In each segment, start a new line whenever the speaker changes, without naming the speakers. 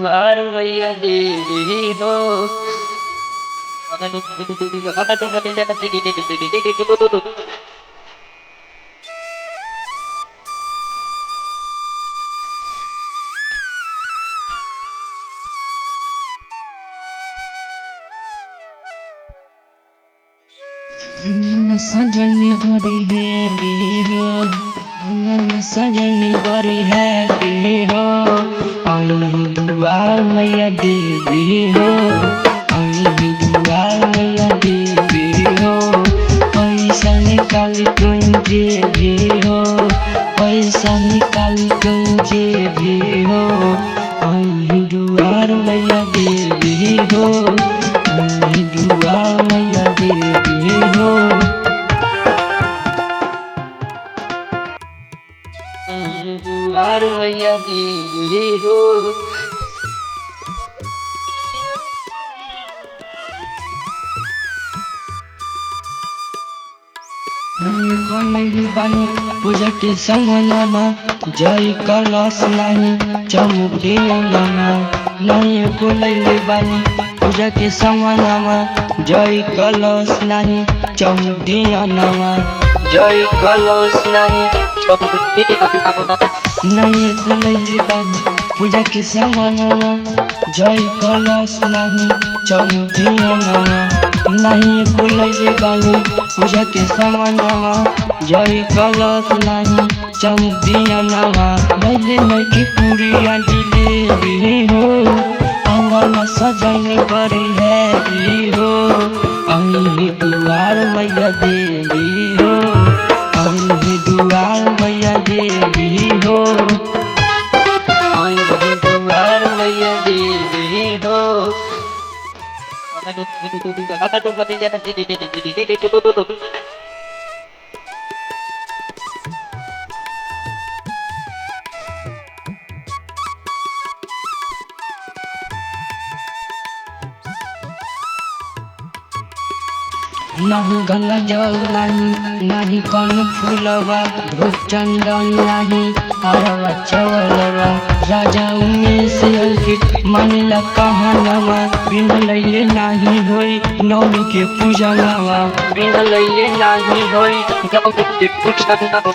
दुआर मैया देवी हो सजनी बड़ी है हो सजनी बड़ी है हो दुआर मैया देवी हो दुआर मैया देवी हो पैसा निकाल तुझे भी हो पैसा निकाल तुझे भी हो दुआर मैया देवी हो दुआर मैया देवी हो दुआर मैया देवी हो बानी पूजा के समनमा जय कलश नहीं चमुके नहीं बोलैले बानी पूजा के समनमा जय कलश नहीं चमुके जय कलश नहीं नहीं बोलैले बानी पूजा के समनमा जय कलश नहीं चमुके नहीं बोलैले बानी पूजा के समनमा जय कलश नहीं चमुदिया नवा भले नहीं पूरिया जिलेबी हो आंगन सजने बड़ी है हो अही दुआर मैया देवी हो अही दुआर मैया देवी हो अही दुआर मैया देवी हो नहीं गंगा जल नहीं कौन फूलवा धूप चंदन नहीं अरवा चवलवा राजा उमेश अंकित मानिला कहनवा बिन लैले नहीं होई नौमी के पूजा नवा बिन लैले नहीं होई नौमी के पूजा नवा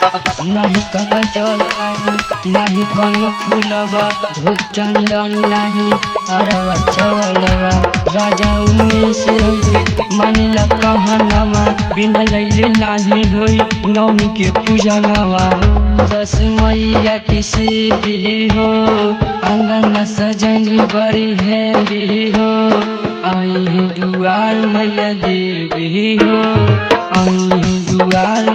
नहीं गंगा जल नहीं कौन फूलवा धूप चंदन नहीं अरवा चवलवा राजा उमेश अंकित मानिला कहनवा बिन लैले नहीं होई नौमी के पूजा नवा दस मैया किसी भी हो आंगन सजनी बड़ी है भी हो आई दुआर मैया देवी हो आई दुआर